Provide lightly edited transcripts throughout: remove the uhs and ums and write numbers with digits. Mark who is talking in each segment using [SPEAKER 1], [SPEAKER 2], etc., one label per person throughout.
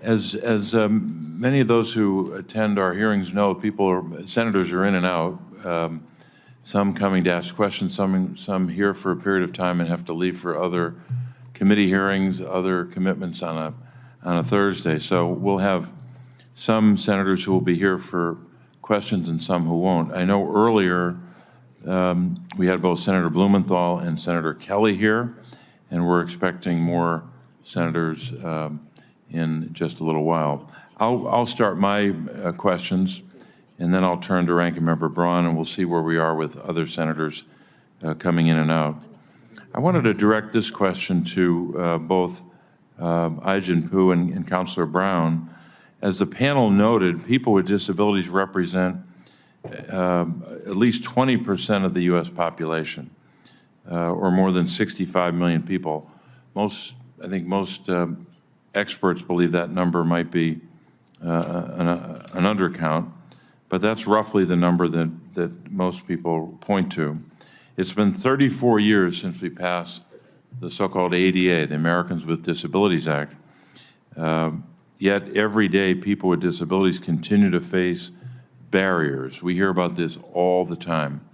[SPEAKER 1] As many of those who attend our hearings know, senators are in and out. Some coming to ask questions, some here for a period of time and have to leave for other committee hearings, other commitments on a Thursday. So we'll have some senators who will be here for questions and some who won't. I know earlier we had both Senator Blumenthal and Senator Kelly here, and we're expecting more senators in just a little while. I'll start my questions, and then I'll turn to Ranking Member Braun, and we'll see where we are with other senators coming in and out. I wanted to direct this question to both Ai-jen Poo and Councilor Brown. As the panel noted, people with disabilities represent at least 20% of the U.S. population, or more than 65 million people. I think most experts believe that number might be an undercount, but that's roughly the number that most people point to. It's been 34 years since we passed the so-called ADA, the Americans with Disabilities Act. Yet every day people with disabilities continue to face barriers. We hear about this all the time.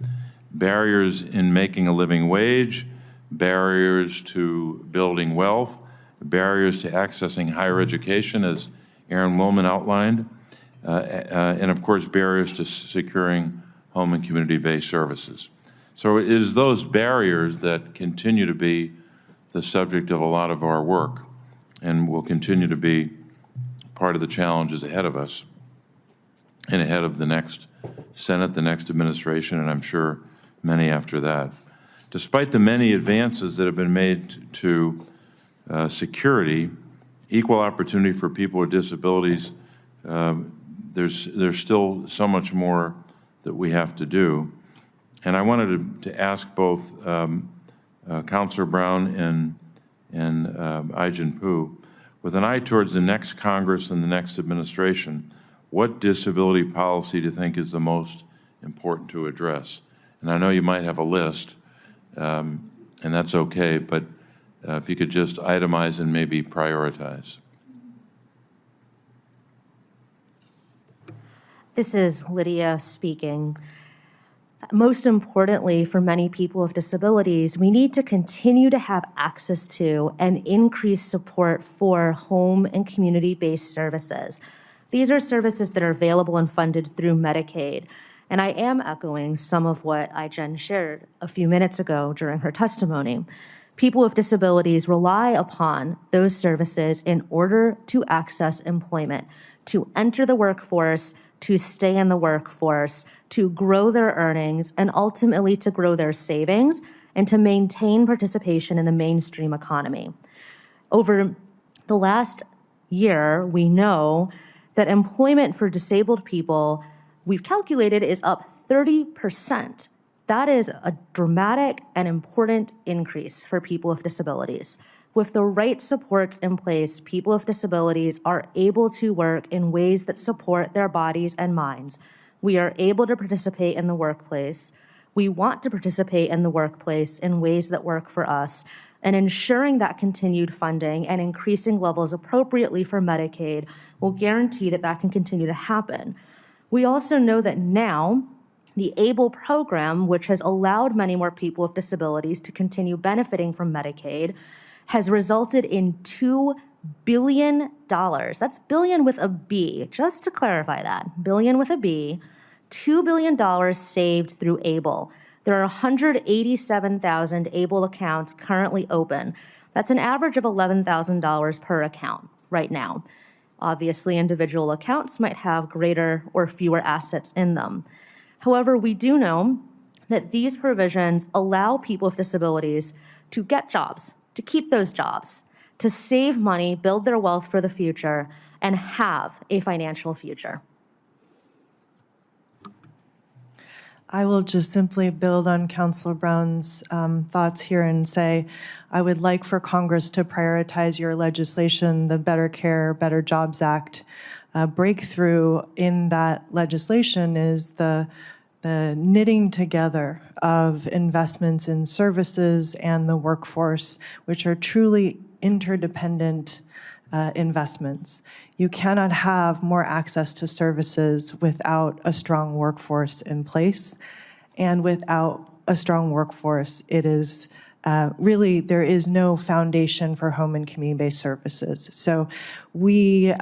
[SPEAKER 1] Barriers in making a living wage, barriers to building wealth, barriers to accessing higher education, as Aaron Woolman outlined, and of course barriers to securing home and community-based services. So it is those barriers that continue to be the subject of a lot of our work and will continue to be part of the challenges ahead of us and ahead of the next Senate, the next administration, and I'm sure many after that. Despite the many advances that have been made to security, equal opportunity for people with disabilities, there's still so much more that we have to do. And I wanted to ask both Councilor Brown and Ai-jen Poo, with an eye towards the next Congress and the next administration, what disability policy do you think is the most important to address? And I know you might have a list, and that's okay, but if you could just itemize and maybe prioritize.
[SPEAKER 2] This is Lydia speaking. Most importantly, for many people with disabilities, we need to continue to have access to and increase support for home and community-based services. These are services that are available and funded through Medicaid. And I am echoing some of what Ai-jen shared a few minutes ago during her testimony. People with disabilities rely upon those services in order to access employment, to enter the workforce, to stay in the workforce, to grow their earnings, and ultimately to grow their savings and to maintain participation in the mainstream economy. Over the last year, we know that employment for disabled people, we've calculated, is up 30%. That is a dramatic and important increase for people with disabilities. With the right supports in place, people with disabilities are able to work in ways that support their bodies and minds. We are able to participate in the workplace. We want to participate in the workplace in ways that work for us, and ensuring that continued funding and increasing levels appropriately for Medicaid will guarantee that that can continue to happen. We also know that now, the ABLE program, which has allowed many more people with disabilities to continue benefiting from Medicaid, has resulted in $2 billion. That's billion with a B, just to clarify that, billion with a B, $2 billion saved through ABLE. There are 187,000 ABLE accounts currently open. That's an average of $11,000 per account right now. Obviously, individual accounts might have greater or fewer assets in them. However, we do know that these provisions allow people with disabilities to get jobs, to keep those jobs, to save money, build their wealth for the future, and have a financial future.
[SPEAKER 3] I will just simply build on Councilor Brown's thoughts here and say, I would like for Congress to prioritize your legislation, the Better Care, Better Jobs Act. Breakthrough in that legislation is the knitting together of investments in services and the workforce, which are truly interdependent investments. You cannot have more access to services without a strong workforce in place. And without a strong workforce, it is really, there is no foundation for home and community-based services. So we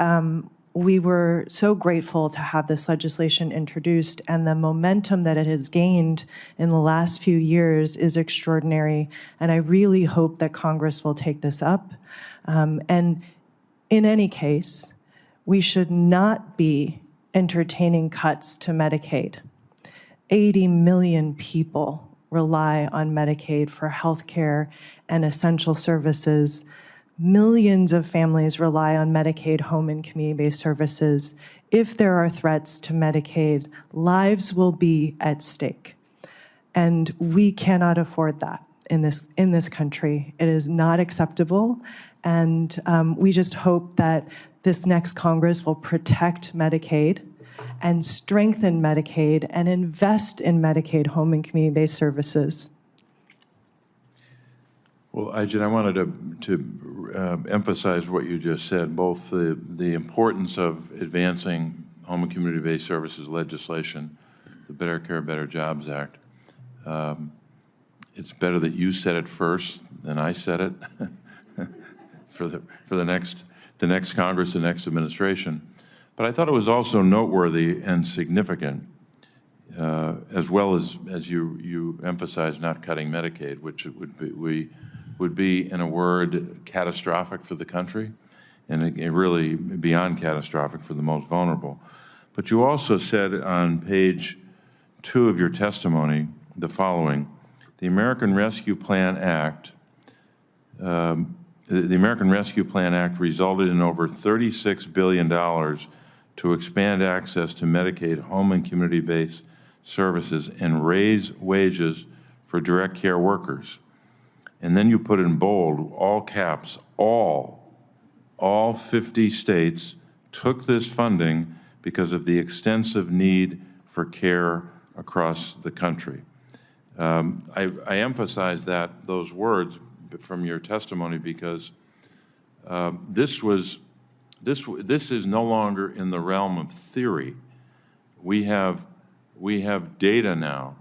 [SPEAKER 3] were so grateful to have this legislation introduced, and the momentum that it has gained in the last few years is extraordinary, and I really hope that Congress will take this up. And in any case, we should not be entertaining cuts to Medicaid. 80 million people rely on Medicaid for health care and essential services. Millions of families rely on Medicaid home and community-based services. If there are threats to Medicaid, lives will be at stake. And we cannot afford that in this country. It is not acceptable. And we just hope that this next Congress will protect Medicaid and strengthen Medicaid and invest in Medicaid home and community-based services.
[SPEAKER 1] Well, Ajit, I wanted to emphasize what you just said, both the importance of advancing home and community-based services legislation, the Better Care, Better Jobs Act. It's better that you said it first than I said it for the next Congress, the next administration. But I thought it was also noteworthy and significant, as well as you emphasized, not cutting Medicaid, which it would be, in a word, catastrophic for the country, and it really beyond catastrophic for the most vulnerable. But you also said on page 2 of your testimony the following: the American Rescue Plan Act. The American Rescue Plan Act resulted in over $36 billion to expand access to Medicaid home and community-based services and raise wages for direct care workers. And then you put in bold, all caps, all 50 states took this funding because of the extensive need for care across the country. I emphasize those words from your testimony because this is no longer in the realm of theory. We have data now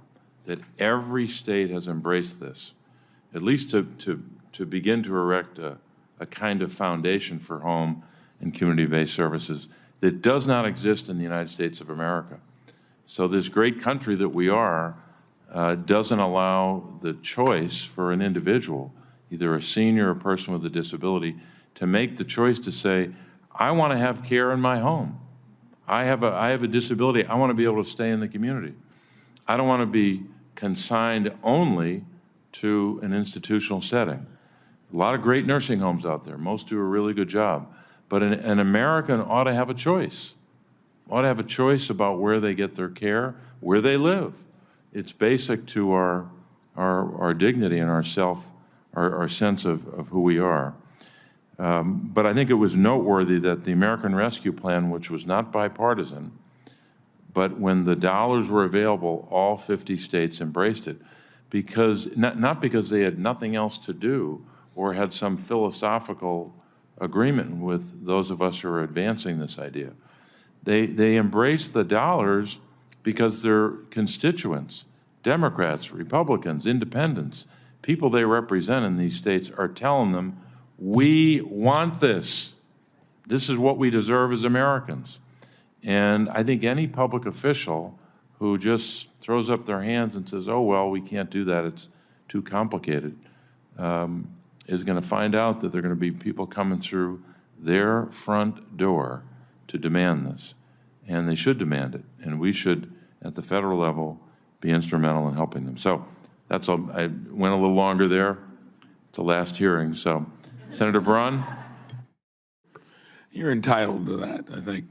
[SPEAKER 1] that every state has embraced this, at least to begin to erect a kind of foundation for home and community-based services that does not exist in the United States of America. So this great country that we are doesn't allow the choice for an individual, either a senior or a person with a disability, to make the choice to say, I want to have care in my home. I have a disability. I want to be able to stay in the community. I don't want to be consigned only to an institutional setting. A lot of great nursing homes out there. Most do a really good job. But an American ought to have a choice. Ought to have a choice about where they get their care, where they live. It's basic to our dignity and our sense of who we are. But I think it was noteworthy that the American Rescue Plan, which was not bipartisan, but when the dollars were available, all 50 states embraced it, because not because they had nothing else to do or had some philosophical agreement with those of us who are advancing this idea. They embraced the dollars because their constituents, Democrats, Republicans, independents, people they represent in these states are telling them, we want this. This is what we deserve as Americans. And I think any public official who just throws up their hands and says, oh, well, we can't do that, it's too complicated, is going to find out that there are going to be people coming through their front door to demand this. And they should demand it. And we should, at the federal level, be instrumental in helping them. So that's all. I went a little longer there. It's the last hearing. So, Senator Braun?
[SPEAKER 4] You're entitled to that, I think.